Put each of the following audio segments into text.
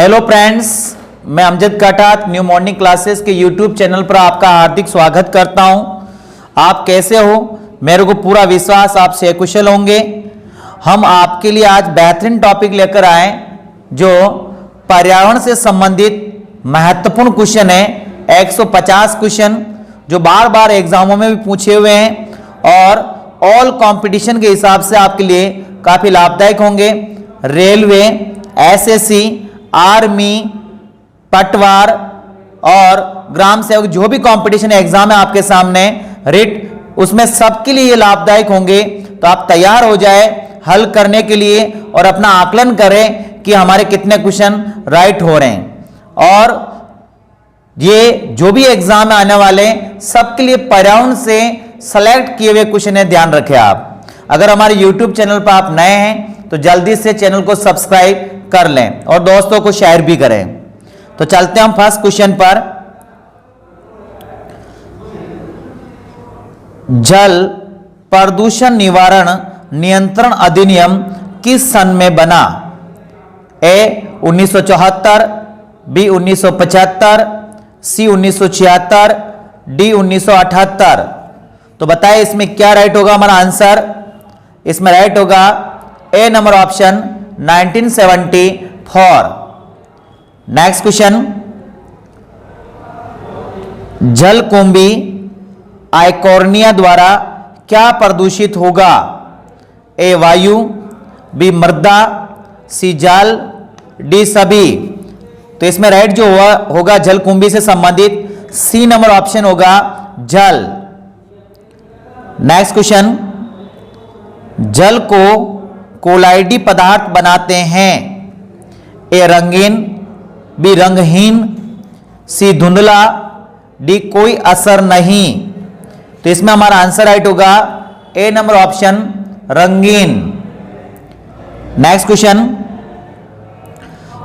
Hello friends, मैं Amjad काटात new morning classes के YouTube channel पर आपका हार्दिक स्वागत करता हूं। आप कैसे हो? मेरे को पूरा विश्वास आप सकुशल होंगे। हम आपके लिए आज बेहतरीन टॉपिक लेकर आए जो पर्यावरण से संबंधित महत्वपूर्ण क्वेश्चन है। 150 क्वेश्चन जो बार बार एग्जामों में भी पूछे हुए हैं और ऑल कंपटीशन के हिसाब से आपके लिए काफी लाभदायक होंगे। रेलवे, एसएससी, आर्मी, पटवार और ग्राम सेवक जो भी कंपटीशन एग्जाम है आपके सामने रिट, उसमें सबके लिए ये लाभदायक होंगे। तो आप तैयार हो जाए हल करने के लिए और अपना आकलन करें कि हमारे कितने क्वेश्चन राइट हो रहे हैं। और ये जो भी एग्जाम में आने वाले सबके लिए पर्यावरण से सेलेक्ट किए हुए क्वेश्चन है, ध्यान रखें आप। अगर हमारे YouTube चैनल पर आप नए हैं तो जल्दी से चैनल को सब्सक्राइब कर लें और दोस्तों को शेयर भी करें। तो चलते हैं हम फर्स्ट क्वेश्चन पर। जल प्रदूषण निवारण नियंत्रण अधिनियम किस सन में बना? ए 1974, बी 1975, सी 1976, डी 1978। तो बताइए इसमें क्या राइट होगा हमारा आंसर? इसमें राइट होगा ए नंबर ऑप्शन 1974। नेक्स्ट क्वेश्चन, जलकुंभी आइकॉर्निया द्वारा क्या प्रदूषित होगा? ए वायु, बी मृदा, सी जल, डी सभी। तो इसमें राइट जो होगा जलकुंभी से संबंधित सी नंबर ऑप्शन होगा जल। नेक्स्ट क्वेश्चन, जल को कोलाइडी पदार्थ बनाते हैं। ए रंगीन, बी रंगहीन, सी धुंधला, डी कोई असर नहीं। तो इसमें हमारा आंसर राइट होगा ए नंबर ऑप्शन रंगीन। नेक्स्ट क्वेश्चन,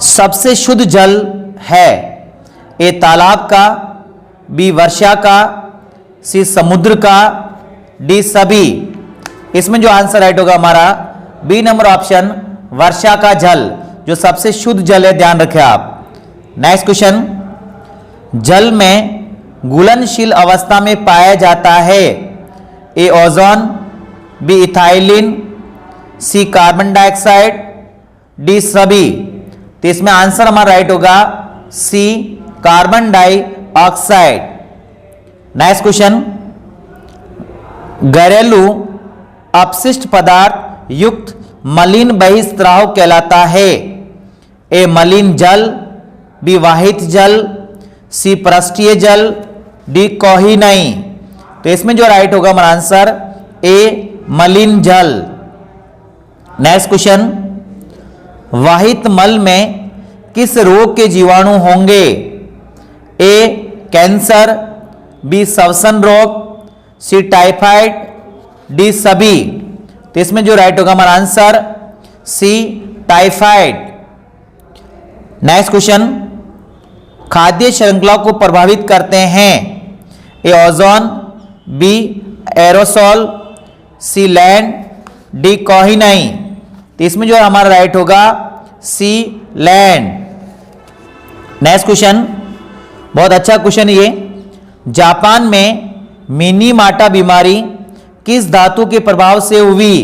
सबसे शुद्ध जल है? ए तालाब का, बी वर्षा का, सी समुद्र का, डी सभी। इसमें जो आंसर राइट होगा हमारा बी नंबर ऑप्शन वर्षा का जल जो सबसे शुद्ध जल है, ध्यान रखें आप। नेक्स्ट क्वेश्चन, जल में घुलनशील अवस्था में पाया जाता है। ए ओजोन, बी इथाइलिन, सी कार्बन डाइऑक्साइड, डी सभी। तो इसमें आंसर हमारा राइट होगा सी कार्बन डाइऑक्साइड। नेक्स्ट क्वेश्चन, घरेलू अपशिष्ट पदार्थ युक्त मलिन बहिस्त्राव कहलाता है। ए मलिन जल, बी वाहित जल, सी पृष्ठीय जल, डी कोई नहीं। तो इसमें जो राइट होगा हमारा आंसर ए मलिन जल। नेक्स्ट क्वेश्चन, वाहित मल में किस रोग के जीवाणु होंगे? ए कैंसर, बी श्वसन रोग, सी टाइफाइड, डी सभी। तो इसमें जो राइट होगा हमारा answer C typhoid. Next question, खाद्य श्रृंखला को प्रभावित करते हैं। A ozone, B aerosol, C land, D कोई नहीं। तो इसमें जो हमारा राइट होगा सी लैंड। नेक्स्ट क्वेश्चन, बहुत अच्छा क्वेश्चन ये। जापान में मिनीमाटा बीमारी किस धातु के प्रभाव से हुई?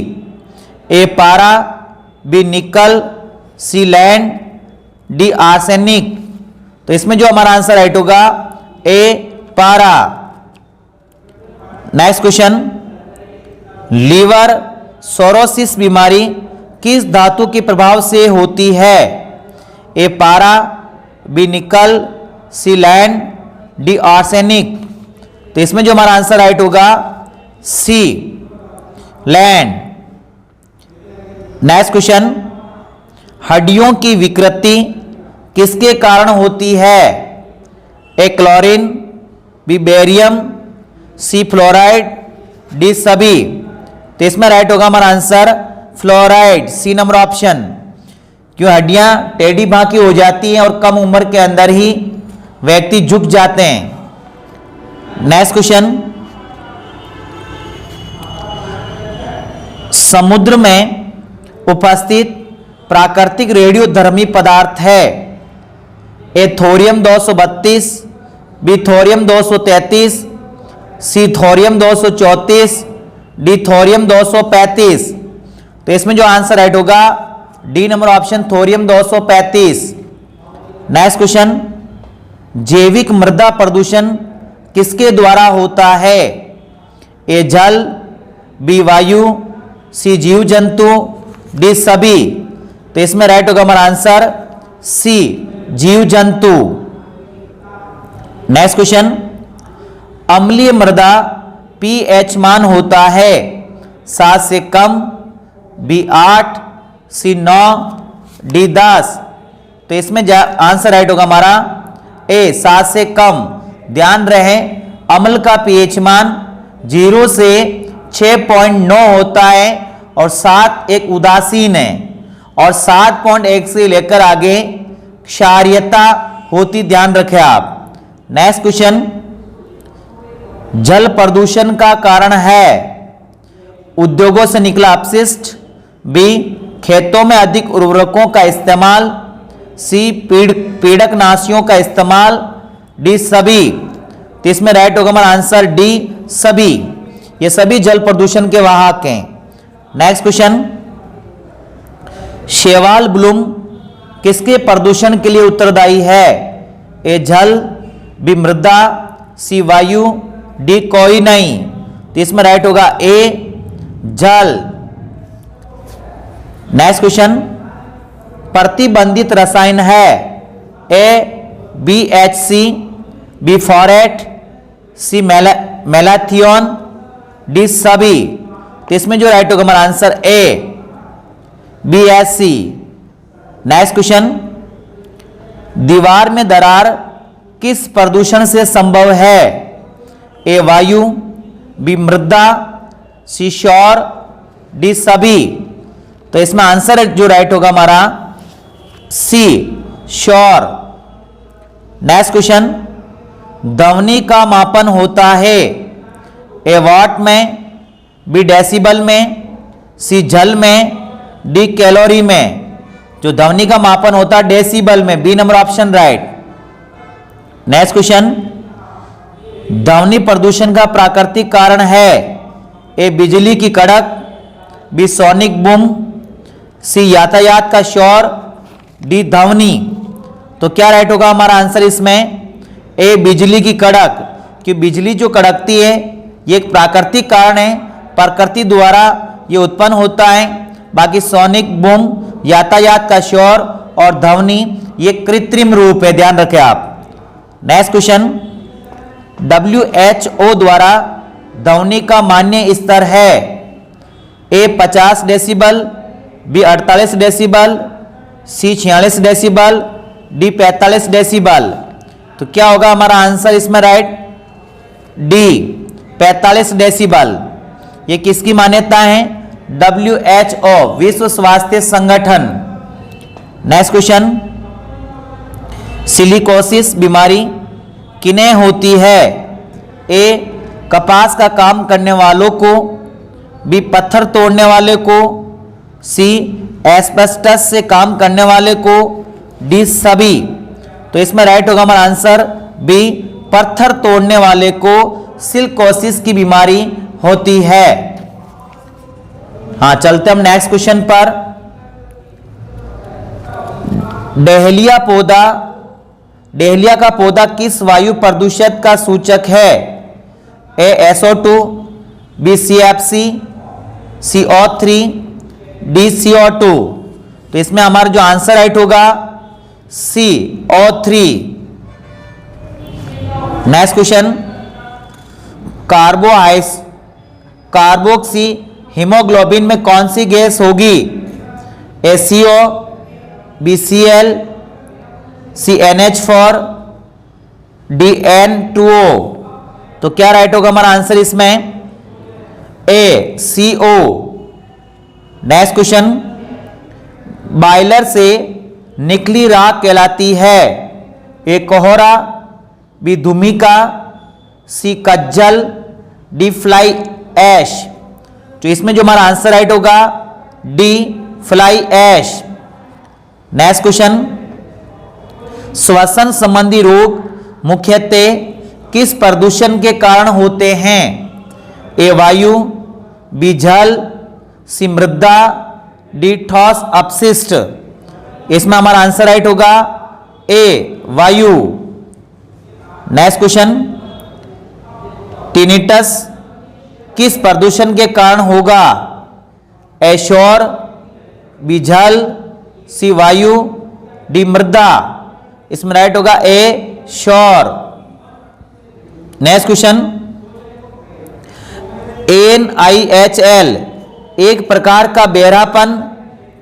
ए पारा, बी निकल, सी लैंड, डी आर्सेनिक। तो इसमें जो हमारा आंसर राइट होगा ए पारा। नेक्स्ट क्वेश्चन, लीवर सोरोसिस बीमारी किस धातु के प्रभाव से होती है? ए पारा, बी निकल, सी लैंड, डी आर्सेनिक। तो इसमें जो हमारा आंसर राइट होगा सी लैंड। नेक्स्ट क्वेश्चन, हड्डियों की विकृति किसके कारण होती है? A chlorine, B barium, C fluoride, D सभी। तो इसमें राइट होगा हमारा answer fluoride, C number option. क्यों हड्डियां टेढ़ी बांकी हो जाती हैं और कम उम्र के अंदर ही व्यक्ति झुक जाते हैं। नेक्स्ट क्वेश्चन, समुद्र में उपस्थित प्राकृतिक रेडियोधर्मी पदार्थ है। ए थोरियम 232, बी थोरियम 233, सी थोरियम 234, डी थोरियम 235। तो इसमें जो आंसर राइट होगा D number option thorium 235। Next question, जैविक मृदा प्रदूषण किसके द्वारा होता है? ए जल, बी वायु, सी जीव जंतु, डी सभी। तो इसमें राइट होगा हमारा आंसर सी जीव जंतु। नेक्स्ट क्वेश्चन, अम्लीय मृदा पीएच मान होता है 7 से कम, बी 8, सी 9, डी 10। तो इसमें आंसर राइट होगा हमारा ए 7 से कम। ध्यान रहे अम्ल का पीएच मान 0 से 6.9 होता है और 7 एक उदासीन है और 7.1 से लेकर आगे क्षारीयता होती, ध्यान रखें आप। नेक्स्ट क्वेश्चन, जल प्रदूषण का कारण है उद्योगों से निकला अपशिष्ट, बी खेतों में अधिक उर्वरकों का इस्तेमाल, सी पीड़कनाशियों का इस्तेमाल, डी सभी। तो इसमें राइट होगा हमारा आंसर डी सभी। ये सभी जल प्रदूषण के वाहक हैं। नेक्स्ट क्वेश्चन, शेवाल ब्लूम किसके प्रदूषण के लिए उत्तरदायी है? ए जल, बी मृदा, सी वायु, डी कोई नहीं। तो इसमें राइट होगा ए जल। नेक्स्ट क्वेश्चन, प्रतिबंधित रसायन है ए BHC, बी फॉरेट, सी मेलाथियोन, डी सभी। तो इसमें जो राइट होगा हमारा आंसर ए BHC। नेक्स्ट क्वेश्चन, दीवार में दरार किस प्रदूषण से संभव है? ए वायु, बी मृदा, सी शौर, डी सभी। तो इसमें आंसर जो राइट होगा हमारा सी शौर। नेक्स्ट क्वेश्चन, ध्वनि का मापन होता है ए वाट में, बी डेसिबल में, सी जल में, डी कैलोरी में। जो ध्वनि का मापन होता है डेसिबल में, B number option right. Next question, ध्वनि प्रदूषण का प्राकृतिक कारण है ए बिजली की कड़क, बी सोनिक बूम, सी यातायात का शोर, डी ध्वनि। तो क्या राइट होगा हमारा आंसर इसमें ए बिजली की कड़क। कि बिजली जो कड़कती है ये एक प्राकृतिक कारण है, प्रकृति द्वारा ये उत्पन्न होता है। बाकी सोनिक बूम, यातायात का शोर और ध्वनि ये कृत्रिम रूप है, ध्यान रखें आप। नेक्स्ट क्वेश्चन, WHO द्वारा ध्वनि का मान्य स्तर है ए 50 डेसिबल, बी 48 डेसिबल, सी 46 डेसिबल, डी 45 डेसिबल। तो क्या होगा हमारा आंसर इसमें राइट? D 45 decibel. ये किसकी मान्यता है? WHO, विश्व स्वास्थ्य संगठन। नेक्स्ट क्वेश्चन, सिलिकोसिस बीमारी किन्हें होती है? ए कपास का काम करने वालों को, बी पत्थर तोड़ने वाले को, सी एस्बेस्टस से काम करने वाले को, डी सभी। तो इसमें राइट होगा हमारा आंसर बी पत्थर तोड़ने वाले को सिलिकोसिस की बीमारी होती है। हाँ, चलते हम नेक्स्ट क्वेश्चन पर। डहेलिया का पौधा किस वायु प्रदूषक का सूचक है? A SO2, B CFC, CO3, D CO2। तो इसमें हमारा जो आंसर राइट होगा CO3। Next question, carboxy haemoglobin में कौन सी गैस होगी? A CO, B Cl, C NH4, D N2O। तो क्या राइट होगा हमारा आंसर इसमें? A CO। Next question, boiler से निकली राख कहलाती है ए कोहरा, बी धूमिका, सी कज्जल, डी फ्लाई ऐश। तो इसमें जो हमारा आंसर राइट होगा D fly ash. Next question, श्वसन संबंधी रोग मुख्यतः किस प्रदूषण के कारण होते हैं? ए वायु, बी जल, सी मृदा, डी ठोस अपशिष्ट। इसमें हमारा आंसर राइट होगा ए वायु। नेक्स्ट क्वेश्चन, टिनिटस किस प्रदूषण के कारण होगा? ए शोर, बी जल, सी वायु, डी मृदा। इसमें राइट होगा ए शोर। नेक्स्ट क्वेश्चन, NIHL एक प्रकार का बहरापन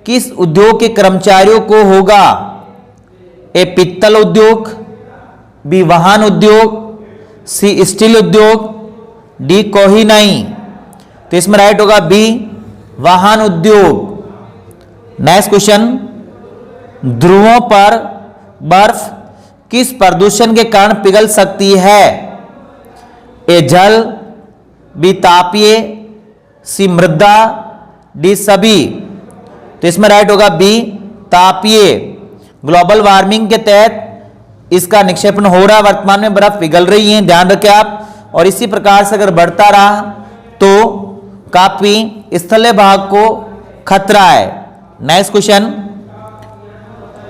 किस उद्योग के कर्मचारियों को होगा? ए पित्तल उद्योग, बी वाहन उद्योग, सी स्टील उद्योग, डी कोही नहीं। तो इसमें राइट होगा बी वाहन उद्योग। नेक्स्ट क्वेश्चन, ध्रुवों पर बर्फ किस प्रदूषण के कारण पिघल सकती है? ए जल, बी तापीय, सी मृदा, डी सभी। तो इसमें राइट होगा बी तापीय। ग्लोबल वार्मिंग के तहत इसका निक्षेपण हो रहा है, वर्तमान में बर्फ पिघल रही है, ध्यान रखें आप। और इसी प्रकार से अगर बढ़ता रहा तो काफी स्थलीय भाग को खतरा है। नेक्स्ट क्वेश्चन,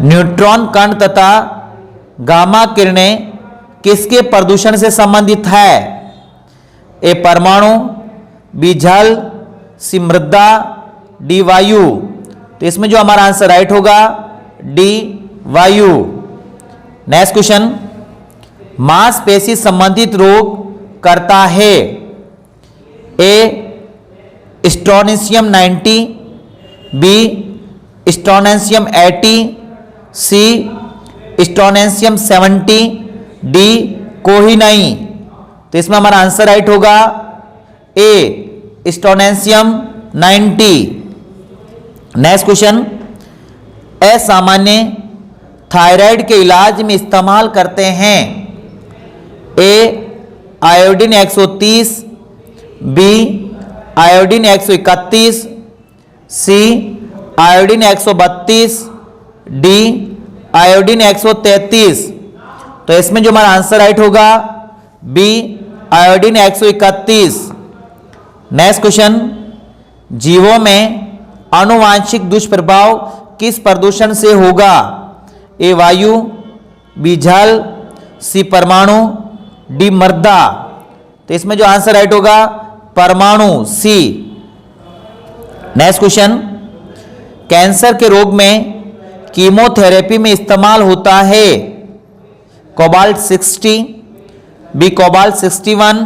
न्यूट्रॉन कण तथा गामा किरणें किसके प्रदूषण से संबंधित है? ए परमाणु, बी जल, सी मृदा, डी वायु। तो इसमें जो हमारा आंसर राइट होगा डी वायु। नेक्स्ट क्वेश्चन, मांसपेशी संबंधित रोग करता है? ए स्ट्रोनेशियम 90, बी स्ट्रोनेशियम 80, सी स्ट्रोनेशियम 70, डी कोही नहीं। तो इसमें हमारा आंसर राइट होगा ए स्ट्रोनेशियम 90। नेक्स्ट क्वेश्चन, असामान्य थायराइड के इलाज में इस्तेमाल करते हैं? A iodine 130, B iodine 131, C iodine 132, D iodine 133। तो इसमें जो हमारा आंसर राइट होगा बी आयोडीन 131। नेक्स्ट क्वेश्चन, जीवों में आनुवांशिक दुष्प्रभाव किस प्रदूषण से होगा? ए वायु, बी जल, सी परमाणु, डी मृदा। तो इसमें जो आंसर राइट होगा परमाणु, सी। नेक्स्ट क्वेश्चन, कैंसर के रोग में कीमोथेरेपी में इस्तेमाल होता है? कोबाल्ट 60, बी कोबाल्ट 61,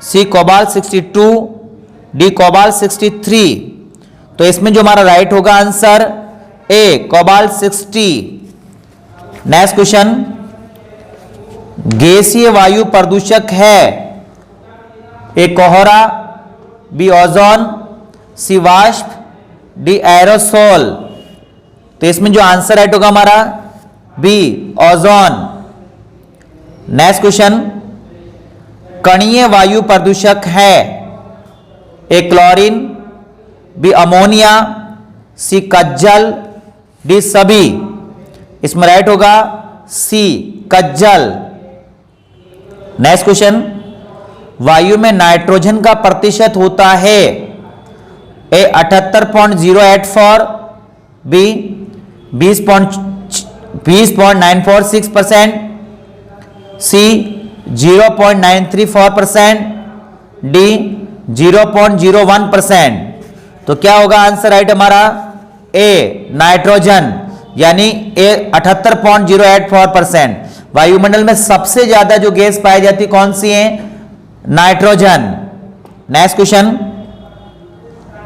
सी कोबाल्ट 62, डी कोबाल्ट 63। तो इसमें जो हमारा राइट होगा answer A cobalt 60। Next question, गैसीय वायु प्रदूषक है? ए कोहरा, बी ओजोन, सी वाष्प, डी एरोसोल। तो इसमें जो आंसर राइट होगा हमारा बी ओजोन। नेक्स्ट क्वेश्चन, कणीय वायु प्रदूषक है? ए क्लोरीन, बी अमोनिया, सी कज्जल, डी सभी। इसमें राइट होगा सी कज्जल। नेक्स्ट क्वेश्चन, वायु में नाइट्रोजन का प्रतिशत होता है? ए 78.084, बी 20.946%, सी 0.934%, डी 0.01%। तो क्या होगा आंसर राइट हमारा ए नाइट्रोजन, यानी ए 78.084%। वायुमंडल में सबसे ज्यादा जो गैस पाई जाती कौन सी है? नाइट्रोजन। नेक्स्ट क्वेश्चन,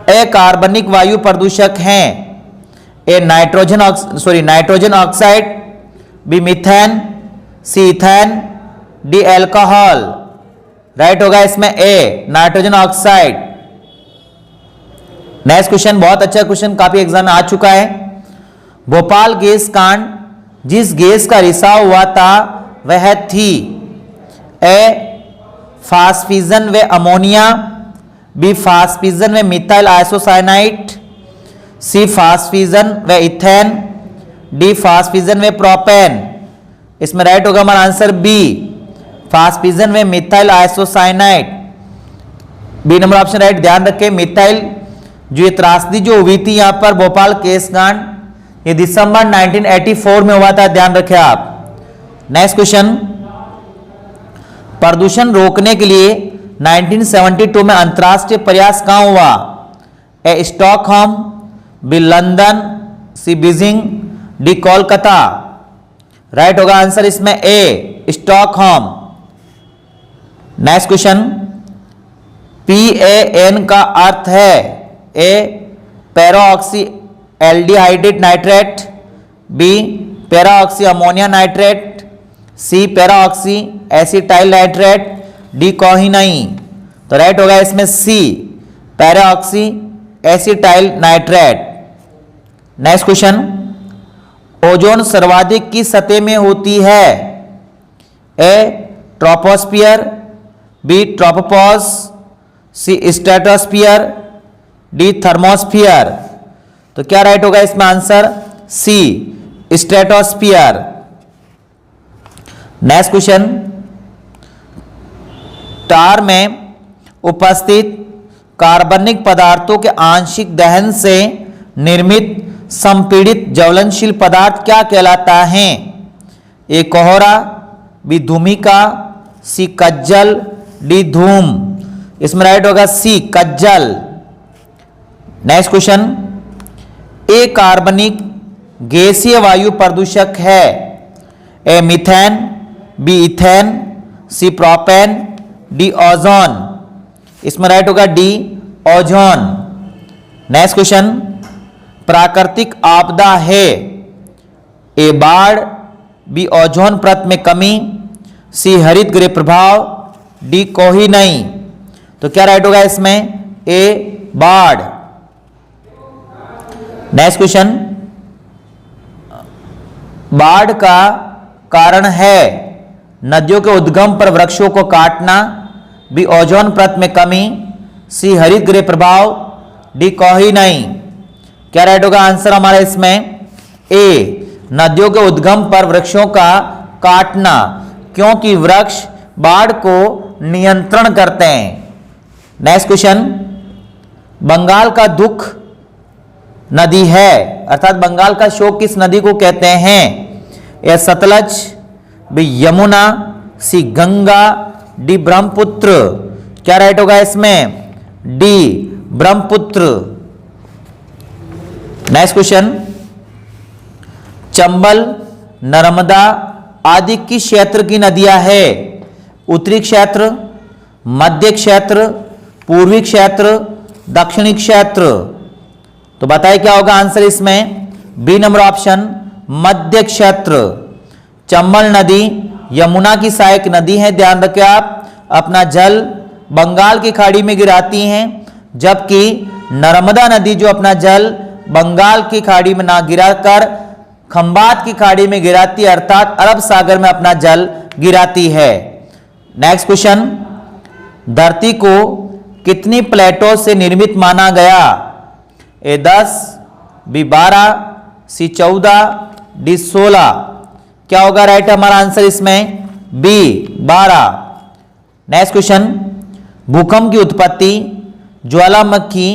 अकार्बनिक वायु प्रदूषक हैं? A nitrogen oxide, B methane, C ethane, D alcohol. Right होगा इसमें A nitrogen oxide. Next question, बहुत अच्छा क्वेश्चन, काफी एग्जाम में आ चुका है। भोपाल गैस कांड जिस गैस का रिसाव हुआ था वह थी? ए फास्फिजन व अमोनिया, बी फास्फिजन व मिथाइल आइसोसाइनाइड, सी फास्फिजन व इथेन, डी फास्फिजन व प्रोपेन। इसमें राइट होगा हमारा आंसर बी, फास्पिजन में methyl isocyanide. B number option right. ध्यान रखें मिथाइल जो ये त्रासदी जो हुई थी यहां पर भोपाल केस कांड, ये दिसंबर 1984 में हुआ था, ध्यान रखें आप। नेक्स्ट क्वेश्चन, प्रदूषण रोकने के लिए 1972 में अंतरराष्ट्रीय प्रयास कहां हुआ? A Stockholm, B London, C Beijing, D Kolkata. Right होगा आंसर इसमें A Stockholm. Next question, PAN का अर्थ है A peroxy aldehydate nitrate, B peroxy ammonia nitrate, C peroxy acetyl nitrate, D कोहिनाइन। तो राइट होगा इसमें C peroxy acetyl nitrate. Next question, ozone सर्वाधिक किस सतह में होती है? A troposphere, B tropopause, C stratosphere, D thermosphere. तो क्या राइट होगा इसमें आंसर? सी स्ट्रेटोस्फियर। नेक्स्ट क्वेश्चन, टार में उपस्थित कार्बनिक पदार्थों के आंशिक दहन से निर्मित संपीड़ित ज्वलनशील पदार्थ क्या कहलाता है? ए कोहरा, बी धूमिका, सी कज्जल, डी धूम। इसमें राइट होगा सी कज्जल। नेक्स्ट क्वेश्चन, ए कार्बनिक गैसीय वायु प्रदूषक है? A methane, B ethane, C propane, D ozone. इसमें राइट होगा डी ओजोन। नेक्स्ट क्वेश्चन, प्राकृतिक आपदा है? ए बाढ़, बी ओजोन परत में कमी, सी हरित गृह प्रभाव, डी कोहिनाइन। तो क्या राइट होगा इसमें? ए बाढ़। नेक्स्ट क्वेश्चन, बाढ़ का कारण है नदियों के उद्गम पर वृक्षों को काटना, बी ओजोन परत में कमी, सी हरित गृह प्रभाव, डी कोहिनाइन। क्या राइट होगा आंसर हमारा इसमें? ए नदियों के उद्गम पर वृक्षों का काटना, क्योंकि वृक्ष बाढ़ को नियंत्रण करते हैं। नेक्स्ट क्वेश्चन, बंगाल का दुख नदी है, अर्थात बंगाल का शोक किस नदी को कहते हैं? ए सतलज, बी यमुना, सी गंगा, डी ब्रह्मपुत्र। क्या राइट होगा इसमें? D Brahmaputra. Next question, Chambal, Narmada आदि किस क्षेत्र की नदियां है? उत्तरी क्षेत्र, मध्य क्षेत्र, पूर्वी क्षेत्र, दक्षिणी क्षेत्र। तो बताइए क्या होगा आंसर इसमें? बी नंबर ऑप्शन मध्य क्षेत्र। चंबल नदी यमुना की सहायक नदी है, ध्यान रखें आप। अपना जल बंगाल की खाड़ी में गिराती हैं, जबकि नर्मदा नदी जो अपना जल बंगाल की खाड़ी में ना गिराकर खंबात की खाड़ी में गिराती है, अर्थात अरब सागर में अपना जल गिराती है। नेक्स्ट क्वेश्चन, धरती को कितनी प्लेटों से निर्मित माना गया? ए 10, बी 12, सी 14, डी 16। क्या होगा राइट हमारा आंसर इसमें? बी 12। नेक्स्ट क्वेश्चन, भूकंप की उत्पत्ति ज्वालामुखी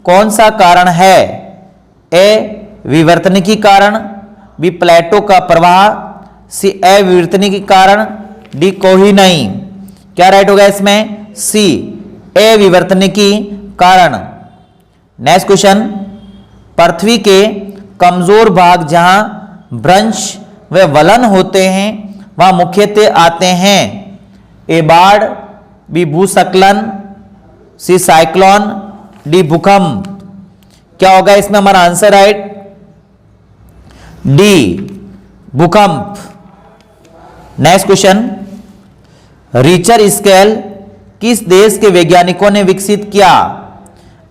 कौन सा कारण है? ए विवर्तनिकी कारण, बी प्लेटो का प्रवाह, सी अविवर्तनिकी कारण, डी कोहिनाइन। क्या राइट होगा इसमें? सी अविवर्तनिकी कारण। नेक्स्ट क्वेश्चन, पृथ्वी के कमजोर भाग जहां भ्रंश व वलन होते हैं वहां मुख्यतः आते हैं? ए बाढ़, बी भूस्खलन, सी साइक्लोन, डी भूकंप। क्या होगा इसमें हमारा आंसर राइट? डी भूकंप। नेक्स्ट क्वेश्चन, रिचर स्केल किस देश के वैज्ञानिकों ने विकसित किया?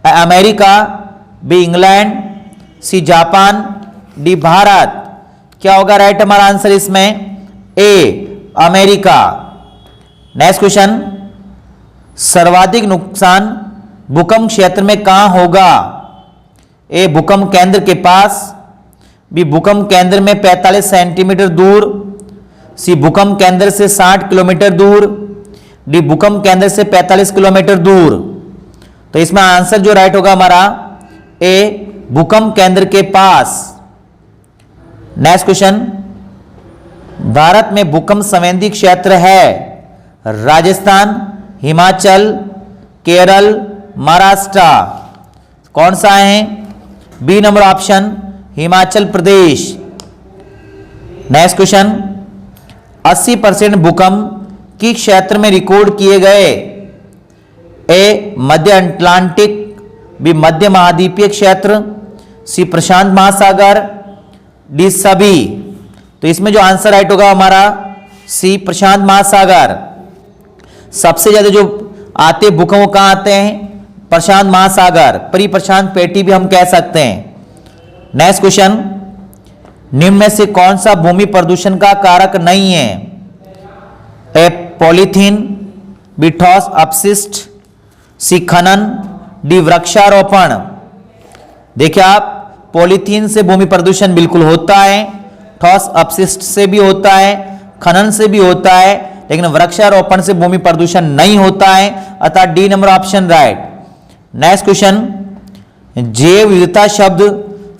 America, B England, C Japan, D Bharat. क्या होगा राइट हमारा आंसर इसमें? A America. नेक्स्ट क्वेश्चन, सर्वाधिक नुकसान भूकंप क्षेत्र में कहां होगा? ए भूकंप केंद्र के पास, बी भूकंप केंद्र में 45 सेंटीमीटर दूर, सी भूकंप केंद्र से 60 किलोमीटर दूर, डी भूकंप केंद्र से 45 किलोमीटर दूर। तो इसमें आंसर जो राइट होगा हमारा ए भूकंप केंद्र के पास। नेक्स्ट क्वेश्चन, भारत में भूकंप संवेदी क्षेत्र है राजस्थान, हिमाचल, केरल, महाराष्ट्र। कौन सा है? B number option Himachal Pradesh. Next question, 80% भूकंप किस क्षेत्र में रिकॉर्ड किए गए? ए मध्य अटलांटिक, बी मध्य महाद्वीपीय क्षेत्र, सी प्रशांत महासागर, डी सभी। तो इसमें जो आंसर राइट होगा हमारा सी प्रशांत महासागर। सबसे ज्यादा जो आते भूकंप कहां आते हैं? प्रशांत महासागर, परिप्रशांत पेटी भी हम कह सकते हैं। नेक्स्ट क्वेश्चन, निम्न में से कौन सा भूमि प्रदूषण का कारक नहीं है? ए पॉलीथीन, बी ठोस अपशिष्ट, सी खनन, डी वृक्षारोपण। देखिए आप, पॉलीथीन से भूमि प्रदूषण बिल्कुल होता है, ठोस अपशिष्ट से भी होता है, खनन से भी होता है, लेकिन वृक्षारोपण से भूमि प्रदूषण नहीं होता है, अतः D number option right. Next question, जैव विविधता शब्द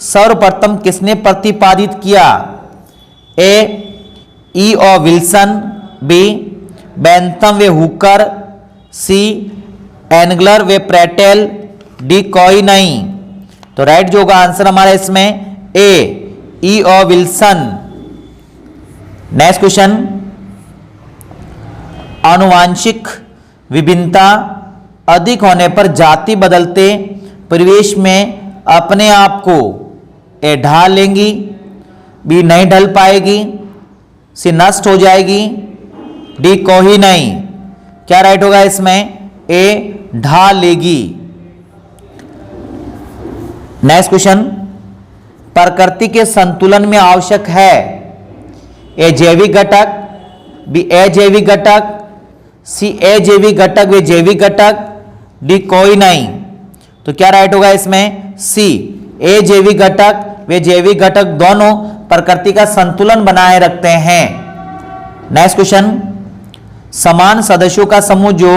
सर्वप्रथम किसने प्रतिपादित किया? ए ई ओ विल्सन, बी बेंथम व हुकर, सी एंगलर व प्रेटेल, डी कोई नहीं। तो राइट जो होगा आंसर हमारा इसमें ए ई ओ विल्सन। नेक्स्ट क्वेश्चन, आनुवांशिक विभिन्नता अधिक होने पर जाति बदलते परिवेश में अपने आप को ए ढाल लेंगी, बी नहीं ढल पाएगी, सी नष्ट हो जाएगी, डी कोई नहीं। क्या राइट होगा इसमें? ए ढाल लेगी। नेक्स्ट क्वेश्चन, प्रकृति के संतुलन में आवश्यक है? ए जैविक घटक, बी अजैविक घटक, सी अजैविक घटक व जैविक घटक, डी कोई नहीं। तो क्या राइट होगा इसमें? सी अजैविक घटक वे जैविक घटक दोनों प्रकृति का संतुलन बनाए रखते हैं। नेक्स्ट क्वेश्चन, समान सदस्यों का समूह जो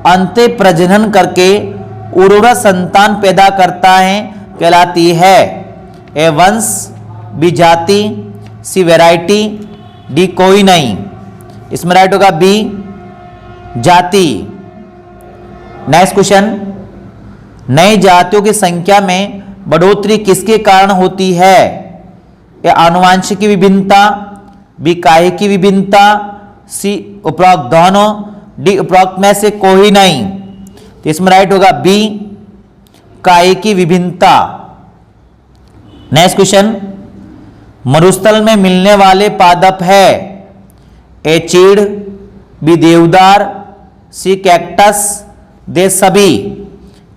अंत्य प्रजनन करके उर्वरक संतान पैदा करता है कहलाती है? ए वंश, बी जाति, सी वैरायटी, डी कोई नहीं। इसमें राइट होगा बी जाति। नेक्स्ट क्वेश्चन, नई जातियों की संख्या में बढ़ोतरी किसके कारण होती है? ए आनुवंशिक विभिन्नता, बी कायिकी विभिन्नता, सी उपरोक्त दोनों, डी उपरोक्त में से कोई नहीं। तो इसमें राइट होगा बी कायिकी विभिन्नता। नेक्स्ट क्वेश्चन, मरुस्थल में मिलने वाले पादप है? ए चीड़, बी देवदार, सी कैक्टस, दे सभी।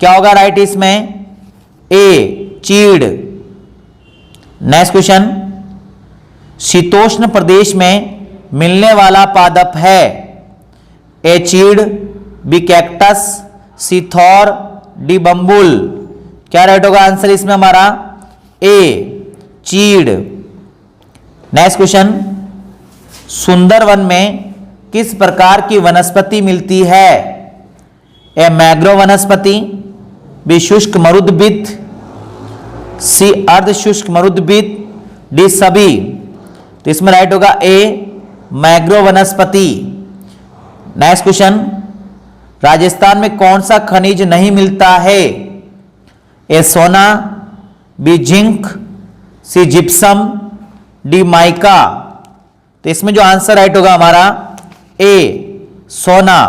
क्या होगा राइट इसमें? ए चीड़। नेक्स्ट क्वेश्चन, शीतोष्ण प्रदेश में मिलने वाला पादप है? ए चीड़, बी कैक्टस, सी थॉर, डी बम्बुल। क्या राइट होगा आंसर इसमें हमारा? ए चीड़। नेक्स्ट क्वेश्चन, सुंदरवन में किस प्रकार की वनस्पति मिलती है? ए मैग्रोव वनस्पति, बी शुष्क मरुद्भिद, सी अर्ध शुष्क मरुद्भिद, डी सभी। तो इसमें राइट होगा ए मैग्रोव वनस्पति। नेक्स्ट क्वेश्चन, राजस्थान में कौन सा खनिज नहीं मिलता है? ए सोना, बी जिंक, सी जिप्सम, डी माइका। तो इसमें जो आंसर राइट होगा हमारा ए सोना।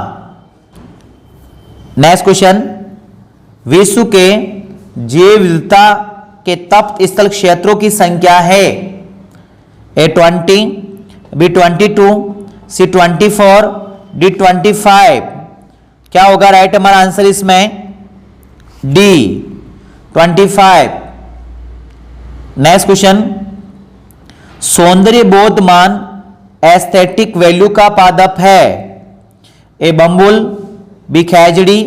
नेक्स्ट क्वेश्चन, विश्व के जैव विविधता के तप्त स्थल क्षेत्रों की संख्या है? ए 20, बी 22, सी 24, डी 25। क्या होगा राइट हमारा आंसर इसमें? डी 25। नेक्स्ट क्वेश्चन, सौंदर्य बोध मान एस्थेटिक वैल्यू का पादप है? ए बम्बुल, बी खैजड़ी,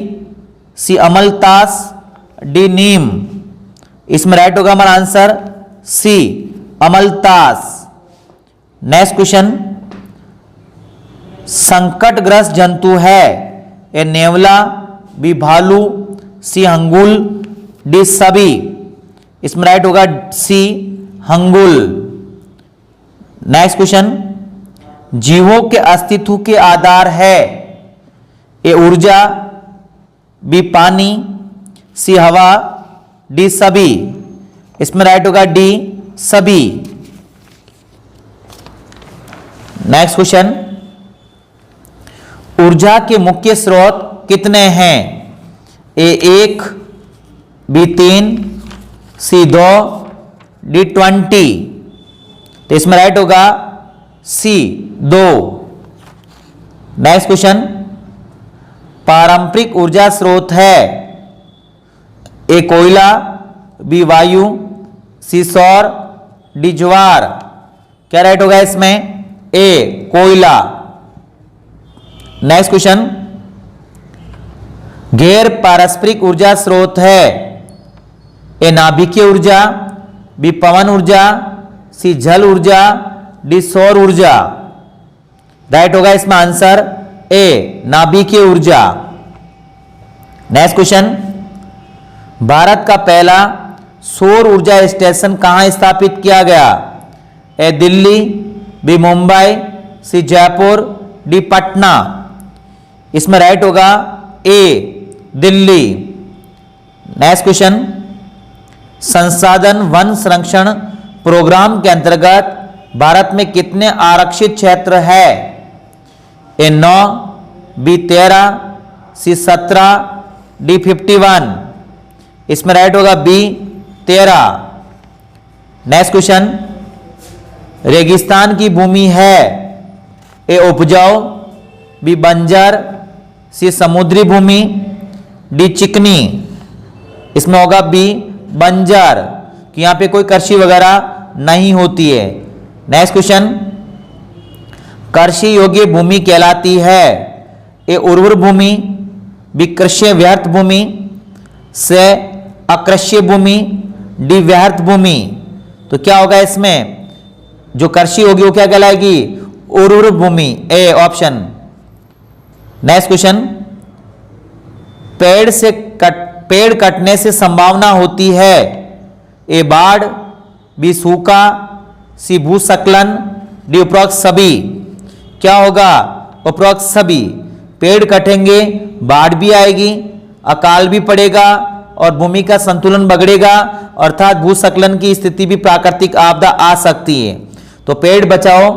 सी अमलतास, डी नीम। इसमें राइट होगा हमारा आंसर सी अमलतास। नेक्स्ट क्वेश्चन, संकटग्रस्त जंतु है? ए नेवला, बी भालू, सी हंगुल, डी सभी। इसमें राइट होगा सी हंगुल। नेक्स्ट क्वेश्चन, जीवों के अस्तित्व के आधार है? ए ऊर्जा, बी पानी, सी हवा, डी सभी। इसमें राइट होगा डी सभी। नेक्स्ट क्वेश्चन, ऊर्जा के मुख्य स्रोत कितने हैं? ए 1, बी 3, सी 2, डी 20। तो इसमें राइट होगा सी 2। नेक्स्ट क्वेश्चन, पारंपरिक ऊर्जा स्रोत है? ए कोयला, बी वायु, सी सौर, डी ज्वार। क्या राइट होगा इसमें? ए कोयला। नेक्स्ट क्वेश्चन, गैर पारस्परिक ऊर्जा स्रोत है? ए नाभिकीय ऊर्जा, बी पवन ऊर्जा, सी जल ऊर्जा, डी सौर ऊर्जा। राइट होगा इसमें आंसर ए नाभिकीय ऊर्जा। नेक्स्ट क्वेश्चन, भारत का पहला सौर ऊर्जा स्टेशन कहां स्थापित किया गया? ए दिल्ली, बी मुंबई, सी जयपुर, डी पटना। इसमें राइट होगा ए दिल्ली। नेक्स्ट क्वेश्चन, संसाधन वन संरक्षण प्रोग्राम के अंतर्गत भारत में कितने आरक्षित क्षेत्र है? ए 9, बी 13, सी 17, डी 51। इसमें राइट होगा बी 13। नेक्स्ट क्वेश्चन, रेगिस्तान की भूमि है? ए उपजाऊ, बी बंजर, सी समुद्री भूमि, डी चिकनी। इसमें होगा बी बंजर, कि यहां पे कोई कृषि वगैरह नहीं होती है। नेक्स्ट क्वेश्चन, कृषि योग्य भूमि कहलाती है? ए उर्वर भूमि, बी कृषि व्यर्थ भूमि, से अकृषि भूमि, डी व्यर्थ भूमि। तो क्या होगा इसमें? जो कृषि होगी वो क्या कहलाएगी? उर्वर भूमि, ए ऑप्शन। नेक्स्ट क्वेश्चन, पेड़ कटने से संभावना होती है? ए बाढ़, बी सूखा, सी भूस्खलन, डी उपरोक्त सभी। क्या होगा? उपरोक्त सभी। पेड़ कटेंगे, बाढ़ भी आएगी, अकाल भी पड़ेगा और भूमि का संतुलन बिगड़ेगा, अर्थात भूस्खलन की स्थिति भी प्राकृतिक आपदा आ सकती है। तो पेड़ बचाओ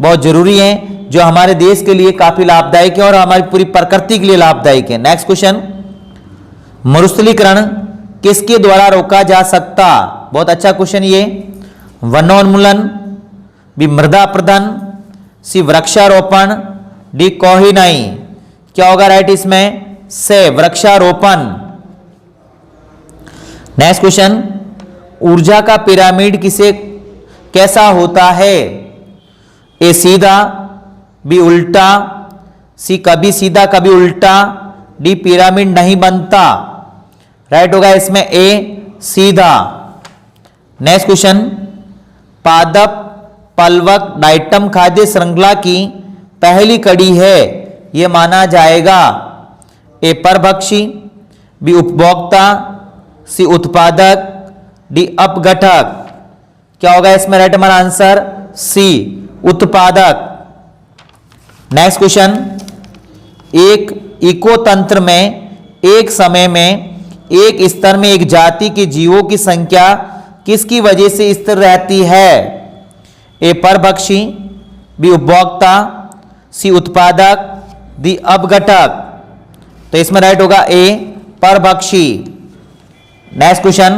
बहुत जरूरी है, जो हमारे देश के लिए काफी लाभदायक है और हमारी पूरी प्रकृति के लिए लाभदायक है। नेक्स्ट क्वेश्चन, मरुस्थलीकरण किसके द्वारा रोका जा सकता? बहुत अच्छा क्वेश्चन ये। वनोन्मूलन, बी मृदा अपरदन, सी वृक्षारोपण, डी कोहिनूर। क्या होगा राइट इसमें? से वृक्षारोपण। नेक्स्ट क्वेश्चन, ऊर्जा का पिरामिड कैसा होता है? ए सीधा, बी उल्टा, सी कभी सीधा कभी उल्टा, डी पिरामिड नहीं बनता। राइट होगा इसमें ए सीधा। नेक्स्ट क्वेश्चन, पादप पलवक डाइटम खाद्य श्रृंखला की पहली कड़ी है, यह माना जाएगा? ए परभक्षी, बी उपभोक्ता, सी उत्पादक, डी अपघटक। क्या होगा इसमें राइट हमारा आंसर? सी उत्पादक। नेक्स्ट क्वेश्चन, एक इको तंत्र में एक समय में एक स्तर में एक जाति के जीवों की संख्या किसकी वजह से स्थिर रहती है? ए परभक्षी, बी उपभोक्ता, सी उत्पादक, डी अपघटक। तो इसमें राइट होगा ए परभक्षी। नेक्स्ट क्वेश्चन,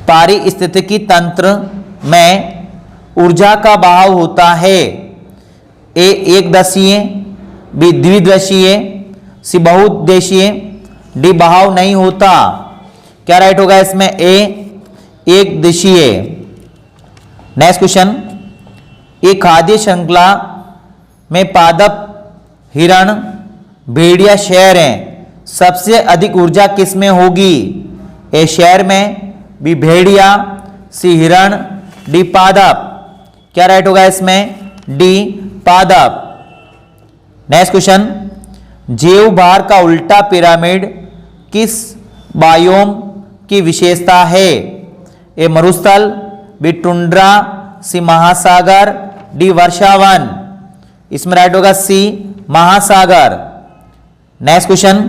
पारिस्थितिकी तंत्र में ऊर्जा का बहाव होता है? ए एकदेशीय, बी द्विदेशीय, सी बहुउद्देशीय, डी बहाव नहीं होता। क्या राइट होगा इसमें? ए एक दिशीय। नेक्स्ट क्वेश्चन, एक खाद्य श्रृंखला में पादप, हिरण, भेड़िया शेर हैं, सबसे अधिक ऊर्जा किसमें होगी? ए शेर में, बी भेड़िया, सी हिरण, डी पादप। क्या राइट होगा इसमें? डी पादप। नेक्स्ट क्वेश्चन, जैव भार का उल्टा पिरामिड किस बायोम की विशेषता है? ए मरुस्थल, बी टुंड्रा, सी महासागर, डी वर्षावन। इसमें राइट होगा सी महासागर। नेक्स्ट क्वेश्चन,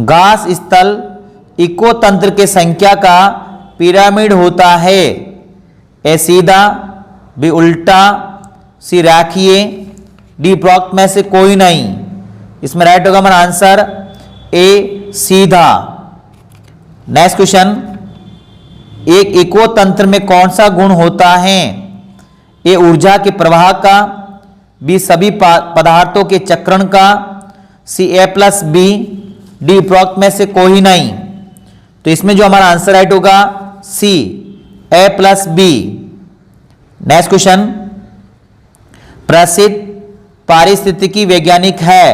घास स्थल इको तंत्र के संख्या का पिरामिड होता है? ए सीधा, बी उल्टा, सी रेखीय, डी प्रोक्त में से कोई नहीं। इसमें राइट होगा हमारा आंसर ए सीधा। नेक्स्ट क्वेश्चन, एक इको तंत्र में कौन सा गुण होता है? ए ऊर्जा के प्रवाह का, बी सभी पदार्थों के चक्रण का, सी ए प्लस बी, डी प्रोक्त में से कोई नहीं। तो इसमें जो हमारा आंसर राइट होगा सी ए प्लस बी। नेक्स्ट क्वेश्चन, प्रसिद्ध पारिस्थितिकी वैज्ञानिक है?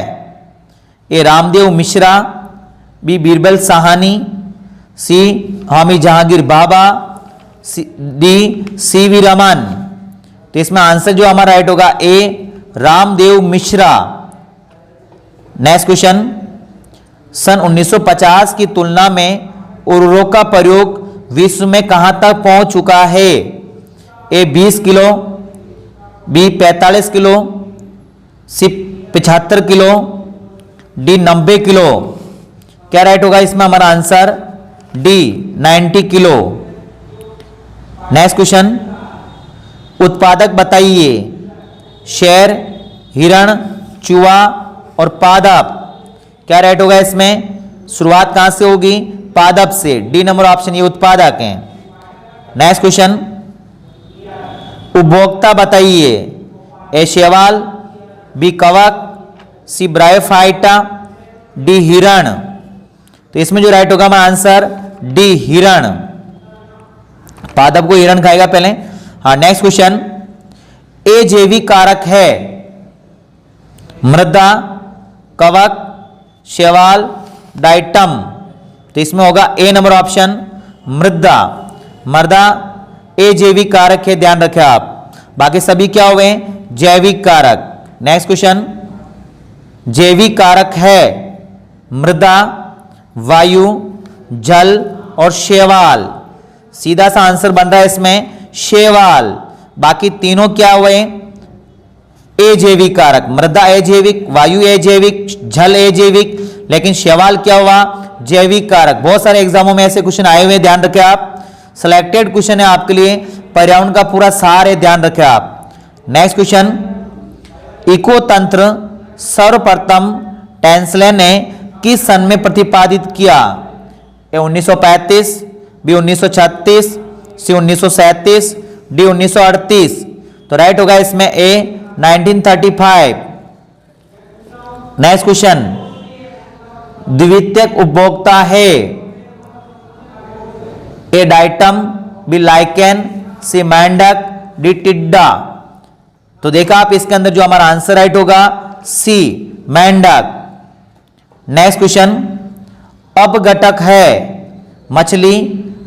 ए रामदेव मिश्रा, बी बीरबल साहनी, सी हामी Jehangir Bhabha, D C we Raman. तो इसमें आंसर जो हमारा राइट होगा ए रामदेव मिश्रा। नेक्स्ट क्वेश्चन, सन 1950 की तुलना में उर्वरकों का प्रयोग विश्व में कहां तक पहुंच चुका है? ए 20 किलो, बी 45 किलो, सी 75 किलो, डी 90 किलो। क्या राइट होगा इसमें हमारा answer D 90 kilo. Next question, उत्पादक बताइए। शेर, हिरण, चूहा और पादप। क्या राइट होगा इसमें? शुरुआत कहां से होगी? पादप से। डी नंबर ऑप्शन ये उत्पादक है। नेक्स्ट क्वेश्चन, उपभोक्ता बताइए। ए शैवाल, बी कवक, सी ब्रायोफाइटा, डी हिरण। तो इसमें जो राइट होगा हमारा आंसर डी हिरण। पादप को हिरण खाएगा पहले। हाँ, नेक्स्ट क्वेश्चन, ए जैविक कारक है? मृदा, कवक, शैवाल, डाइटम। तो इसमें होगा ए नंबर ऑप्शन मृदा। मृदा ए जैविक कारक है, ध्यान रखें आप। बाकी सभी क्या हुए? जैविक कारक। नेक्स्ट क्वेश्चन, जैविक कारक है मृदा, वायु, जल और शैवाल। सीधा सा आंसर बन रहा है इसमें शैवाल। बाकी तीनों क्या हुए? ए जैविक कारक। मृदा अजैविक, वायु अजैविक, जल अजैविक, लेकिन शैवाल क्या हुआ? जैविक कारक। बहुत सारे एग्जामों में ऐसे क्वेश्चन आए हुए, ध्यान रखें आप। सिलेक्टेड क्वेश्चन है आपके लिए, पर्यावरण का पूरा सार है, ध्यान रखें आप। नेक्स्ट क्वेश्चन, इको तंत्र सर्वप्रथम टेंसले ने किस सन में प्रतिपादित किया? ए 1935, बी 1936, सी 1937, डी 1938। तो राइट होगा इसमें ए 1935। नेक्स्ट क्वेश्चन, द्वितीयक उपभोक्ता है? ए डाइटम, बी लाइकेन, सी मेंढक, डी टिड्डा। तो देखा आप, इसके अंदर जो हमारा आंसर राइट होगा सी मेंढक। नेक्स्ट क्वेश्चन, अपघटक है? मछली,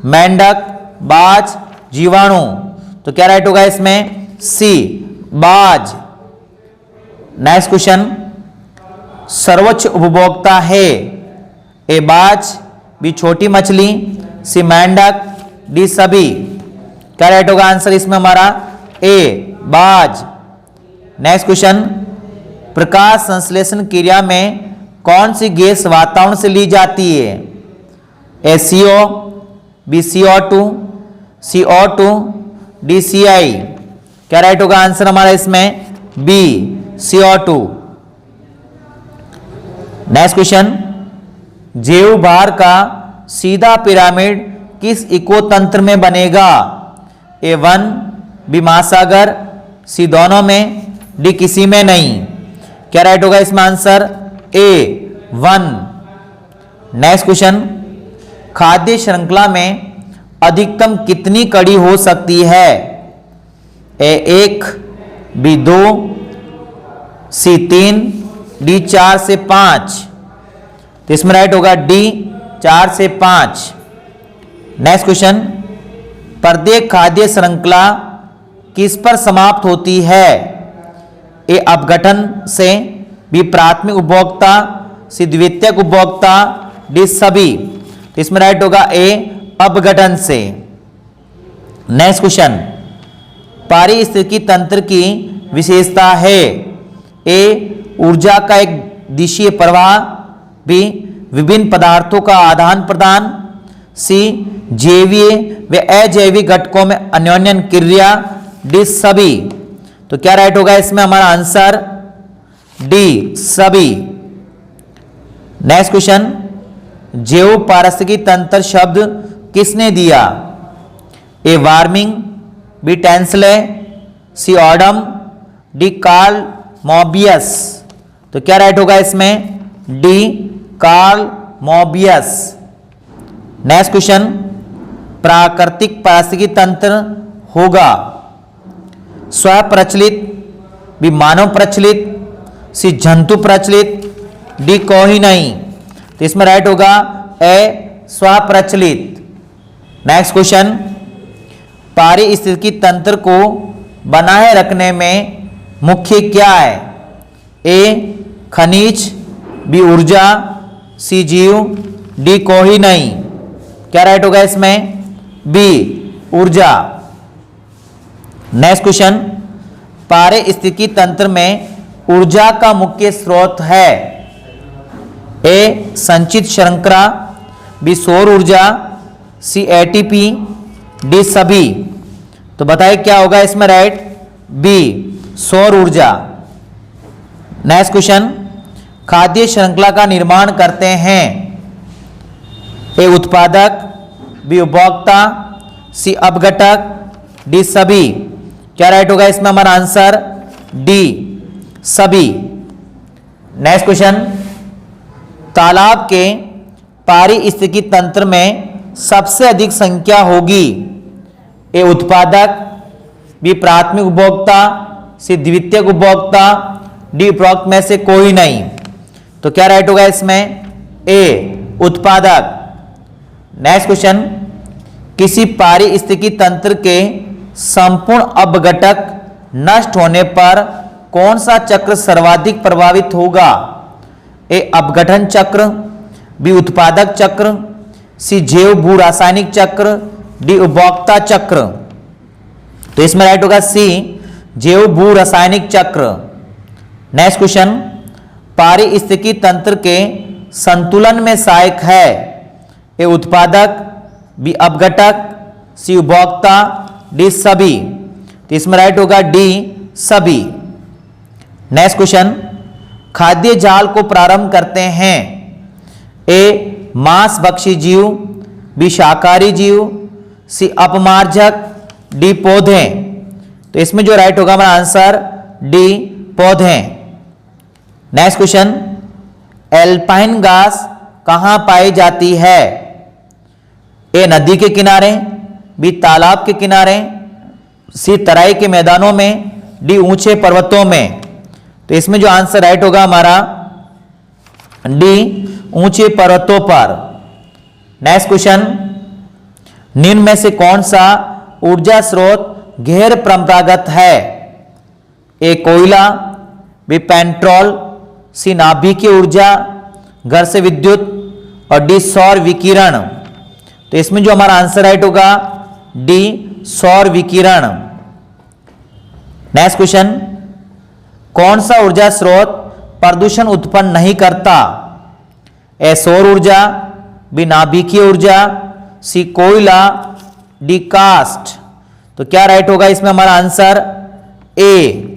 मेंढक, बाज, जीवाणु। तो क्या राइट होगा इसमें? सी बाज। नेक्स्ट क्वेश्चन, सर्वोच्च उपभोक्ता है? ए बाज, बी छोटी मछली, सी मेंढक, डी सभी। क्या राइट होगा आंसर इसमें हमारा? ए बाज। नेक्स्ट क्वेश्चन, प्रकाश संश्लेषण क्रिया में कौन सी गैस वातावरण से ली जाती है? ए CO, बी CO2, सी O2, डी CI। क्या राइट होगा आंसर हमारा इसमें? B CO2। नेक्स्ट क्वेश्चन, जैव भार का सीधा पिरामिड किस इको तंत्र में बनेगा? ए 1, बी महासागर, सी दोनों में, डी किसी में नहीं। क्या राइट होगा इसमें आंसर? ए 1। नेक्स्ट क्वेश्चन, खाद्य श्रृंखला में अधिकतम कितनी कड़ी हो सकती है? ए 1, बी 2, सी 3, डी 4 से 5। तो इसमें राइट होगा डी 4 से 5। नेक्स्ट क्वेश्चन, प्रत्येक खाद्य श्रृंखला किस पर समाप्त होती है? ए अपघटन से, बी प्राथमिक उपभोक्ता, सी द्वितीयक उपभोक्ता, डी सभी। तो इसमें राइट होगा ए अपघटन से। नेक्स्ट क्वेश्चन, पारिस्थितिकी तंत्र की विशेषता है। ए ऊर्जा का एक दिशीय प्रवाह, बी विभिन्न पदार्थों का आदान प्रदान, सी जैवीय व अजैविक घटकों में अन्योन्य क्रिया, डी सभी। तो क्या राइट होगा इसमें हमारा आंसर डी सभी। नेक्स्ट क्वेश्चन, जैव पारिस्थितिकी तंत्र शब्द किसने दिया? A Warming, B Tansley, C Odum, D Karl Mobius. तो क्या राइट होगा इसमें D Karl Mobius. Next question, प्राकृतिक पारिस्थितिकी तंत्र होगा स्वप्रचलित, बी मानव प्रचलित, सी जंतु प्रचलित, डी कोई नहीं। तो इसमें राइट होगा ए स्वप्रचलित। नेक्स्ट क्वेश्चन, पारिस्थितिकी तंत्र को बनाए रखने में मुख्य क्या है? ए खनिज, बी ऊर्जा, सी जीव, डी कोई नहीं। क्या राइट होगा इसमें बी ऊर्जा। नेक्स्ट क्वेश्चन, पारिस्थितिकी तंत्र में ऊर्जा का मुख्य स्रोत है। ए संचित श्रृंखला, बी सौर ऊर्जा, सी एटीपी, डी सभी। तो बताइए क्या होगा इसमें राइट बी सौर ऊर्जा। नेक्स्ट क्वेश्चन, खाद्य श्रृंखला का निर्माण करते हैं। ए उत्पादक, बी उपभोक्ता, सी अपघटक, डी सभी। क्या राइट होगा इसमें हमारा आंसर डी सभी। नेक्स्ट क्वेश्चन, तालाब के पारिस्थितिकी तंत्र में सबसे अधिक संख्या होगी। ए उत्पादक, बी प्राथमिक उपभोक्ता, सी द्वितीयक उपभोक्ता, डी उपरोक्त में से कोई नहीं। तो क्या राइट होगा इसमें ए उत्पादक। नेक्स्ट क्वेश्चन, किसी पारिस्थितिकी तंत्र के संपूर्ण अपघटक नष्ट होने पर कौन सा चक्र सर्वाधिक प्रभावित होगा? ए अपघटन चक्र, बी उत्पादक चक्र, सी जैव भू रासायनिक चक्र, डी उपभोक्ता चक्र। तो इसमें राइट होगा सी जैव भू रासायनिक चक्र। नेक्स्ट क्वेश्चन, पारिस्थितिकी तंत्र के संतुलन में सहायक है। ए उत्पादक, बी अपघटक, सी उपभोक्ता, डी सभी। तो इसमें राइट होगा डी सभी। नेक्स्ट क्वेश्चन, खाद्य जाल को प्रारंभ करते हैं। ए मांसभक्षी जीव, बी शाकाहारी जीव, सी अपमार्जक, डी पौधे। तो इसमें जो राइट होगा हमारा आंसर डी पौधे। नेक्स्ट क्वेश्चन, एल्पाइन घास कहां पाई जाती है? ए नदी के किनारे, बी तालाब के किनारे, सी तराई के मैदानों में, डी ऊंचे पर्वतों में। तो इसमें जो आंसर राइट होगा हमारा डी ऊंचे पर्वतों पर। नेक्स्ट क्वेश्चन, निम्न में से कौन सा ऊर्जा स्रोत गैर परंपरागत है? ए कोयला, बी पेट्रोल, सी नाभिकीय ऊर्जा, घर से विद्युत, और डी सौर विकिरण। तो इसमें जो हमारा आंसर राइट होगा डी सौर विकिरण। नेक्स्ट क्वेश्चन, कौन सा ऊर्जा स्रोत प्रदूषण उत्पन्न नहीं करता? ए सौर ऊर्जा, बी नाभिकीय ऊर्जा, सी कोयला, डी कास्ट। तो क्या राइट होगा इसमें हमारा आंसर ए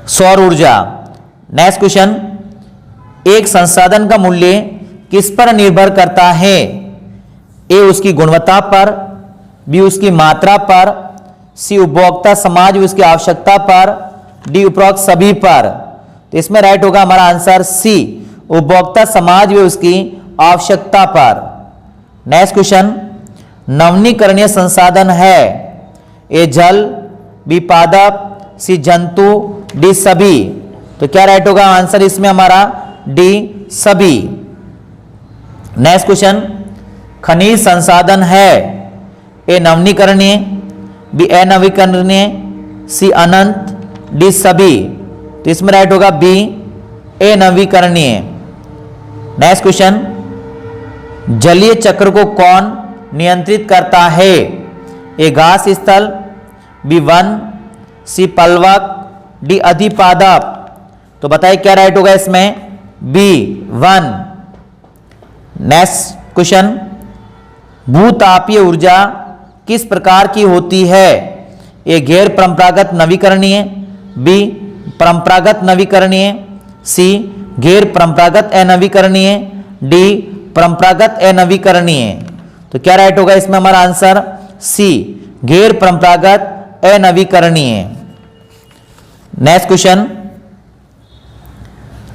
सौर ऊर्जा। नेक्स्ट क्वेश्चन, एक संसाधन का मूल्य किस पर निर्भर करता है? ए उसकी गुणवत्ता पर, बी उसकी मात्रा पर, सी उपभोक्ता समाज उसकी आवश्यकता पर, डी उपरोक्त सभी पर। तो इसमें राइट होगा हमारा आंसर सी उपभोक्ता समाज व उसकी आवश्यकता पर। नेक्स्ट क्वेश्चन, नवीकरणीय संसाधन है। ए जल, बी पादप, सी जंतु, डी सभी। तो क्या राइट होगा आंसर इसमें हमारा डी सभी। नेक्स्ट क्वेश्चन, खनिज संसाधन है। ए नवीकरणीय, बी अनवीकरणीय, सी अनंत, डी सभी। तो इसमें राइट होगा बी, ए नवीकरणीय। नेक्स्ट क्वेश्चन, जलीय चक्र को कौन नियंत्रित करता है? ए घास स्थल, बी वन, सी पलवक, डी अधिपादप। तो बताइए क्या राइट होगा इसमें? बी वन। नेक्स्ट क्वेश्चन, भूतापीय ऊर्जा किस प्रकार की होती है? ए गैर परंपरागत नवीकरणीय, बी परंपरागत नवीकरणीय, सी गैर परंपरागत अनवीकरणीय, डी परंपरागत अनवीकरणीय। तो क्या राइट होगा इसमें हमारा आंसर? सी गैर परंपरागत अनवीकरणीय। नेक्स्ट क्वेश्चन,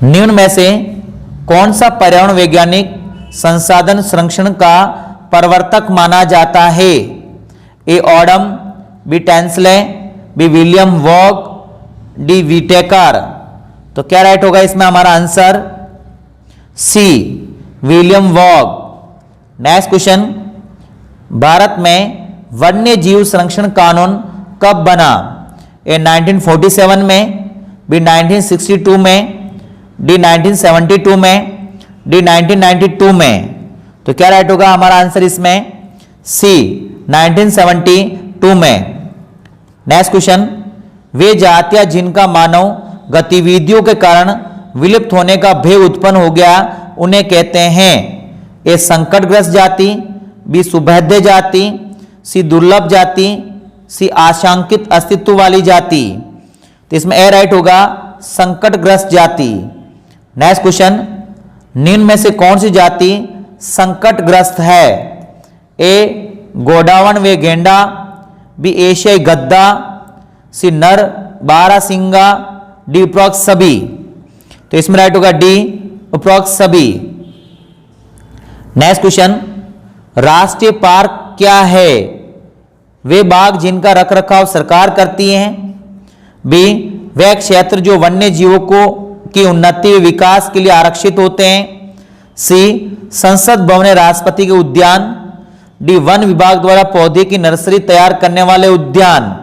निम्न में से कौन सा पर्यावरण वैज्ञानिक संसाधन संरक्षण का प्रवर्तक माना जाता है? A Odum, B Tansley, B William Vogt, D Whittaker. तो क्या राइट होगा इसमें हमारा answer? C William Vogt. Next question, Bharat में वन्य जीव संरक्षण कानून कब बना? ए 1947 में, बी 1962 में, डी 1972 में, डी 1992 में। तो क्या राइट होगा हमारा आंसर इसमें? सी 1972 में। नेक्स्ट क्वेश्चन, वे जातियां जिनका मानव गतिविधियों के कारण विलुप्त होने का भय उत्पन्न हो गया उन्हें कहते हैं? ए संकटग्रस्त जाति, बी सुभेद्य जाति, सी दुर्लभ जाति, सी आशंकित अस्तित्व वाली जाति। तो इसमें ए राइट होगा संकटग्रस्त जाति। नेक्स्ट क्वेश्चन, निम्न में से कौन सी जाति संकटग्रस्त है? ए गोडावन वे गेंडा, बी एशियाई गद्दा, सी नर बारासिंगा, डी उपरोक्त सभी। तो इसमें राइट होगा डी उपरोक्त सभी। नेक्स्ट क्वेश्चन, राष्ट्रीय पार्क क्या है? वे बाग जिनका रखरखाव सरकार करती है, बी वह क्षेत्र जो वन्य जीवों को की उन्नति व विकास के लिए आरक्षित होते हैं, सी संसद भवन राष्ट्रपति के उद्यान, डी वन विभाग द्वारा पौधे की नर्सरी तैयार करने वाले उद्यान।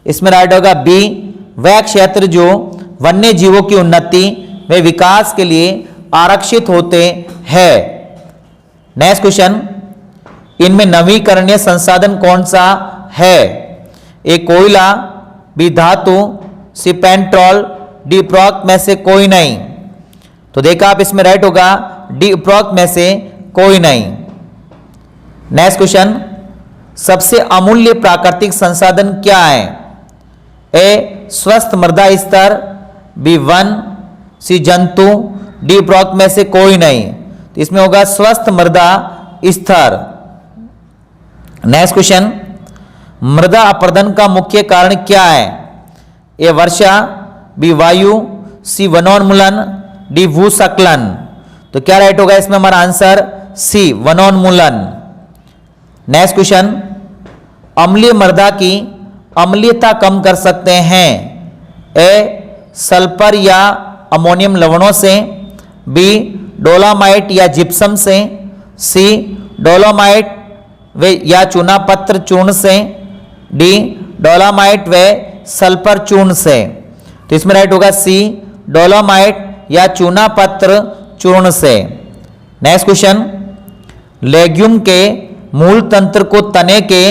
इसमें राइट होगा बी वह क्षेत्र जो वन्य जीवों की उन्नति व विकास के लिए आरक्षित होते हैं। नेक्स्ट क्वेश्चन, इनमें नवीकरणीय संसाधन कौन सा है? ए कोयला, बी धातु, सी पेट्रोल, डी उपरोक्त में से कोई नहीं। तो देखा आप इसमें राइट होगा डी उपरोक्त में से कोई नहीं। नेक्स्ट क्वेश्चन, सबसे अमूल्य प्राकृतिक संसाधन क्या है? ए स्वस्थ मृदा स्तर, बी वन, सी जंतु, डी उपरोक्त में से कोई नहीं। तो इसमें होगा स्वस्थ मृदा स्तर। नेक्स्ट क्वेश्चन, मृदा अपरदन का मुख्य कारण क्या है? ए वर्षा, बी वायु, सी वनोन्मूलन, डी भूस्खलन। तो क्या राइट होगा इसमें हमारा आंसर? सी वनोन्मूलन। नेक्स्ट क्वेश्चन, अम्लीय मृदा की अम्लीयता कम कर सकते हैं? ए सल्फर या अमोनियम लवणों से, बी डोलामाइट या जिप्सम से, सी डोलामाइट व या चूना पत्र चूर्ण से, डी डोलामाइट व सल्फर चूर्ण से। तो इसमें राइट होगा सी डोलामाइट या चूना पत्र चूर्ण से। नेक्स्ट क्वेश्चन, लेग्यूम के मूल तंत्र को तने के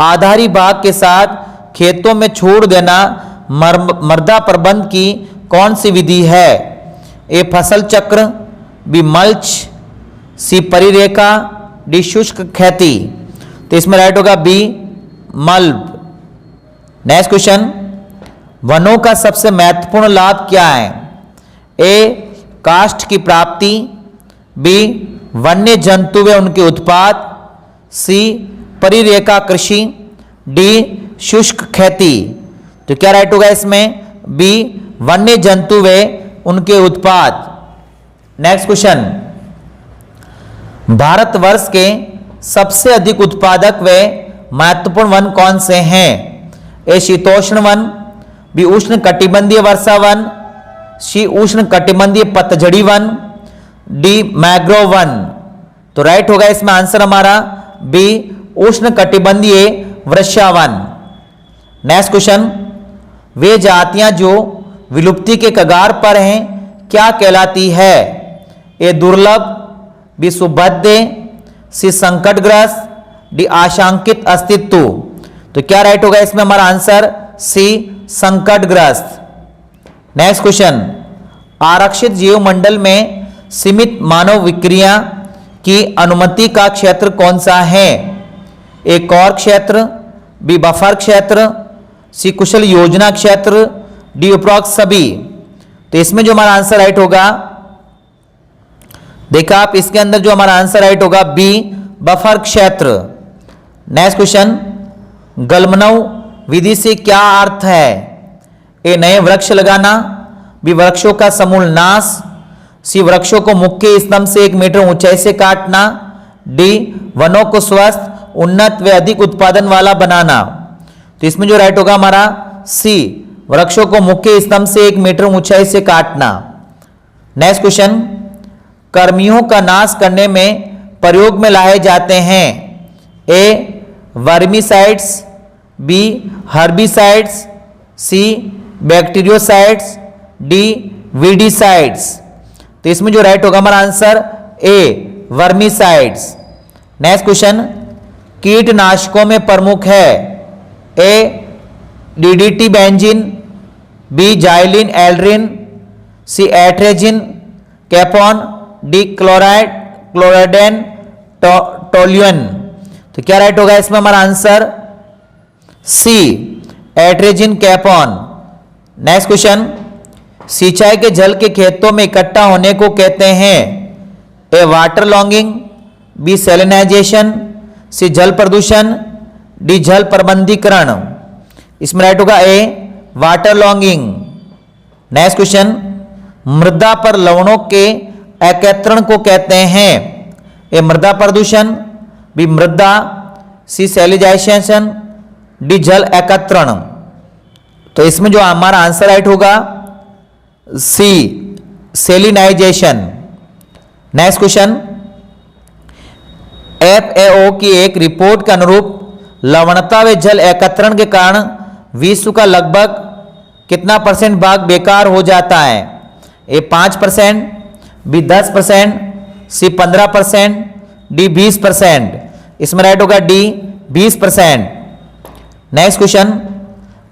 आधारी भाग के साथ खेतों में छोड़ देना मृदा प्रबंध की कौन सी विधि है? ए फसल चक्र, बी मल्च, सी परिरेखा, डी शुष्क खेती। तो इसमें राइट होगा बी मल्ब। नेक्स्ट क्वेश्चन, वनों का सबसे महत्वपूर्ण लाभ क्या है? ए काष्ठ की प्राप्ति, बी वन्य जंतु व उनके उत्पाद, सी परिरेखा कृषि, डी शुष्क खेती। तो क्या राइट होगा इसमें? बी वन्य जंतु व उनके उत्पाद। नेक्स्ट क्वेश्चन, भारतवर्ष के सबसे अधिक उत्पादक व महत्वपूर्ण वन कौन से हैं? ए शीतोष्ण वन, बी उष्ण कटिबंधीय वर्षा वन, सी उष्ण कटिबंधीय पतझड़ी वन, डी मैंग्रोव वन। तो राइट होगा इसमें आंसर हमारा बी उष्ण कटिबंधीय वर्षा वन। नेक्स्ट क्वेश्चन, वे जातियां जो विलुप्ति के कगार पर हैं क्या कहलाती है? ए दुर्लभ, बी सुभद्य, सी संकटग्रस्त, डी आशंकित अस्तित्व। तो क्या राइट होगा इसमें हमारा आंसर? सी संकटग्रस्त। नेक्स्ट क्वेश्चन, आरक्षित जीव मंडल में सीमित मानव विक्रिया की अनुमति का क्षेत्र कौन सा है? ए कोर क्षेत्र, बी बफर क्षेत्र, सी कुशल योजना क्षेत्र, डी उपरोक्त सभी। तो इसमें जो हमारा आंसर राइट होगा, देखा आप, इसके अंदर जो हमारा आंसर राइट होगा बी बफर क्षेत्र। नेक्स्ट क्वेश्चन, गलमनव विधि से क्या अर्थ है? ए नए वृक्ष लगाना, बी वृक्षों का समूल नाश, सी वृक्षों को मुख्य स्तंभ से 1 मीटर ऊंचाई से काटना, डी वनों को स्वस्थ, उन्नत व अधिक उत्पादन वाला बनाना। तो इसमें जो राइट होगा हमारा सी वृक्षों को मुख्य स्तंभ से 1 मीटर ऊंचाई से काटना। नेक्स्ट क्वेश्चन, कर्मियों का नाश करने में प्रयोग में लाए जाते हैं? A vermicides, B herbicides, C bacteriocides, D weedicides. तो इसमें जो राइट होगा हमारा answer A vermicides. Next question, कीटनाशकों में प्रमुख है? A DDT benzene, B xylene aldrin, C atrazine captan, D chlordane toluene. तो क्या राइट होगा इसमें हमारा answer? C atrazine captan. Next question, सिंचाई के जल के खेतों में इकट्ठा होने को कहते हैं? ए वाटर लॉगिंग, बी सैलिनाइजेशन, सी जल प्रदूषण, डी जल प्रबंधीकरण। इसमें राइट होगा ए वाटर लॉगिंग। नेक्स्ट क्वेश्चन, मृदा पर लवणों के एकत्रण को कहते हैं? ए मृदा प्रदूषण, बी मृदा, सी सैलिनाइजेशन, डी जल एकत्रण। तो इसमें जो हमारा आंसर राइट होगा सी सैलिनाइजेशन। नेक्स्ट क्वेश्चन, FAO की एक रिपोर्ट के अनुरूप लवणता व जल एकत्रण के कारण विश्व का लगभग कितना % भाग बेकार हो जाता है? ए 5%, बी 10%, सी 15%, डी 20%। इसमें राइट होगा डी 20%। नेक्स्ट क्वेश्चन,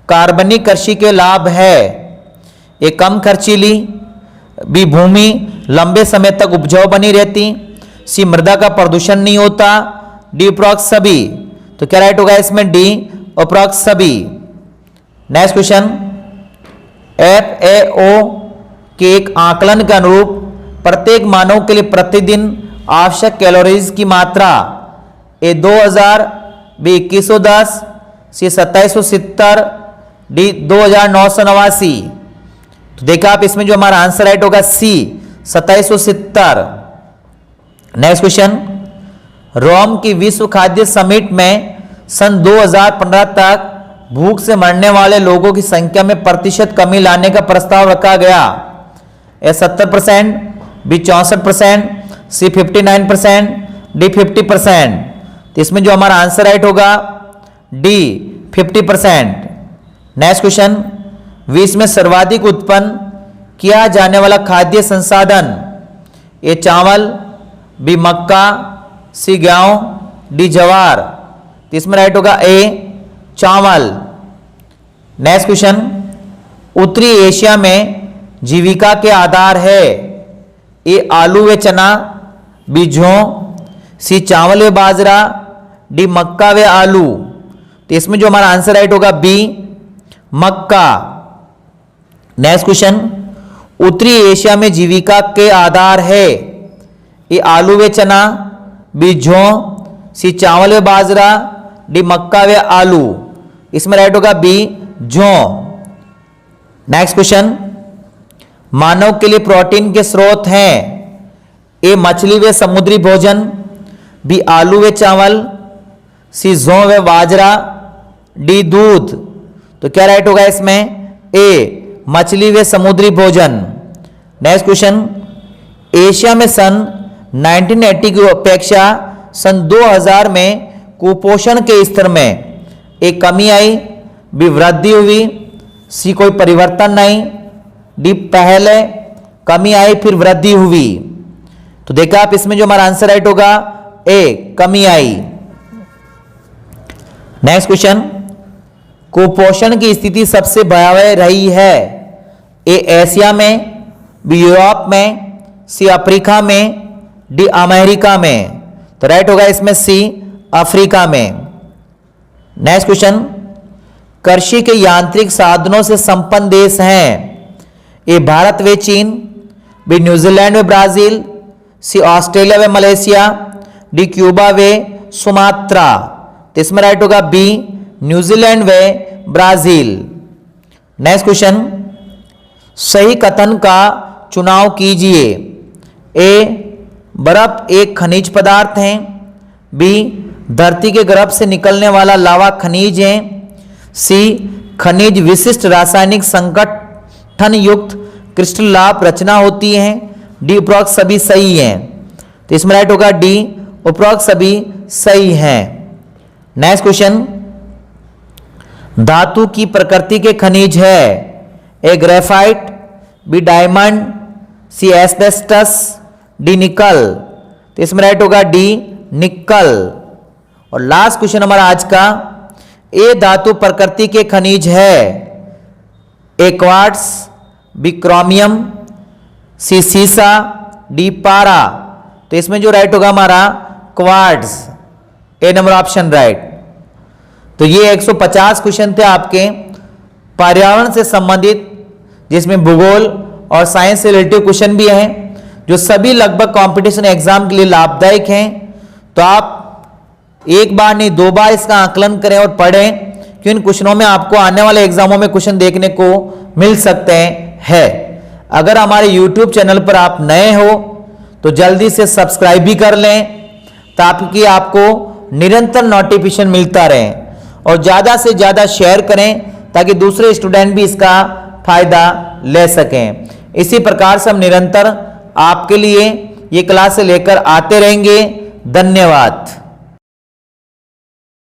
कार्बनिक कृषि के लाभ है? ए कम खर्चीली, बी भूमि लंबे समय तक उपजाऊ बनी रहती, सी मृदा का प्रदूषण नहीं होता, डी उपरोक्त सभी। तो क्या राइट होगा इसमें? डी उपरोक्त सभी। नेक्स्ट क्वेश्चन, FAO के एक आकलन के अनुरूप प्रत्येक मानव के लिए प्रतिदिन आवश्यक कैलोरीज की मात्रा? ए 2000, बी 2110, सी 2770, डी 2989। तो देखा आप, इसमें जो हमारा आंसर राइट होगा सी 2770। नेक्स्ट क्वेश्चन, रोम की विश्व खाद्य समिट में सन 2015 तक भूख से मरने वाले लोगों की संख्या में प्रतिशत कमी लाने का प्रस्ताव रखा गया? ए 70%, बी 64%, सी 59%, डी 50%। तो इसमें जो हमारा आंसर राइट होगा डी 50%। नेक्स्ट क्वेश्चन, विश्व में सर्वाधिक उत्पन्न किया जाने वाला खाद्य संसाधन? ए चावल, बी मक्का, सी गेहूं, डी ज्वार। तो इसमें राइट होगा ए चावल। नेक्स्ट क्वेश्चन, उत्तरी एशिया में जीविका के आधार है? ए आलू व चना, बी जौ, सी चावल व बाजरा, डी मक्का व आलू। तो इसमें जो हमारा आंसर राइट होगा बी मक्का। नेक्स्ट क्वेश्चन, उत्तरी एशिया में जीविका के आधार है? ए आलू व चना, बी जौ, सी चावल व बाजरा, डी मक्का व आलू। इसमें राइट होगा बी जौ। नेक्स्ट क्वेश्चन, मानव के लिए प्रोटीन के स्रोत हैं? ए मछली व समुद्री भोजन, बी आलू व चावल, सी जौ व बाजरा, डी दूध। तो क्या राइट होगा इसमें? ए मछली व समुद्री भोजन। नेक्स्ट क्वेश्चन, एशिया में सन 1980 की अपेक्षा सन 2000 में कुपोषण के स्तर में एक कमी आई, बी वृद्धि हुई, सी कोई परिवर्तन नहीं, डी पहले कमी आई फिर वृद्धि हुई। तो देखा आप, इसमें जो हमारा आंसर राइट होगा ए, कमी आई। नेक्स्ट क्वेश्चन, कुपोषण की स्थिति सबसे भयावह रही है? ए एशिया में, बी यूरोप में, सी अफ्रीका में, डी अमेरिका में। तो राइट होगा इसमें सी, अफ्रीका में। नेक्स्ट क्वेश्चन, कृषि के यांत्रिक साधनों से संपन्न देश हैं? ए भारत व चीन, बी न्यूजीलैंड व ब्राजील, सी ऑस्ट्रेलिया व मलेशिया, डी क्यूबा व सुमात्रा। तो इसमें राइट होगा बी, न्यूजीलैंड व ब्राजील। नेक्स्ट क्वेश्चन, सही कथन का चुनाव कीजिए। ए बर्फ एक खनिज पदार्थ है, बी धरती के गर्भ से निकलने वाला लावा खनिज है, सी खनिज विशिष्ट रासायनिक संगठन युक्त क्रिस्टल लाभ रचना होती है, डी उपरोक्त सभी सही हैं। तो इसमें राइट होगा डी, उपरोक्त सभी सही हैं। नेक्स्ट क्वेश्चन, धातु की प्रकृति के खनिज है? ए ग्रेफाइट, बी डायमंड, सी एस्बेस्टस, डी निकल। तो इसमें राइट होगा डी, निकल। और लास्ट क्वेश्चन हमारा आज का, ए धातु प्रकृति के खनिज है? ए क्वार्ट्स, बी क्रोमियम, सी सीसा, डी पारा। तो इसमें जो राइट होगा हमारा क्वार्ट्स, ए नंबर ऑप्शन राइट। तो ये 150 क्वेश्चन थे आपके पर्यावरण से संबंधित, जिसमें भूगोल और साइंस से रिलेटिव क्वेश्चन भी हैं, जो सभी लगभग कंपटीशन एग्जाम के लिए लाभदायक हैं। तो आप एक बार नहीं 2 बार इसका आकलन करें और पढ़ें, कि इन क्वेश्चनों में आपको आने वाले एग्जामों में क्वेश्चन देखने को मिल सकते हैं। अगर हमारे YouTube चैनल पर आप नए हो तो जल्दी से सब्सक्राइब भी कर लें, ताकि आपको निरंतर नोटिफिकेशन मिलता रहे, और ज़्यादा से ज़्यादा शेयर करें ताकि दूसरे स्टूडेंट भी इसका फायदा ले सकें। इसी प्रकार से हम निरंतर आपके लिए ये क्लास लेकर आते रहेंगे। धन्यवाद।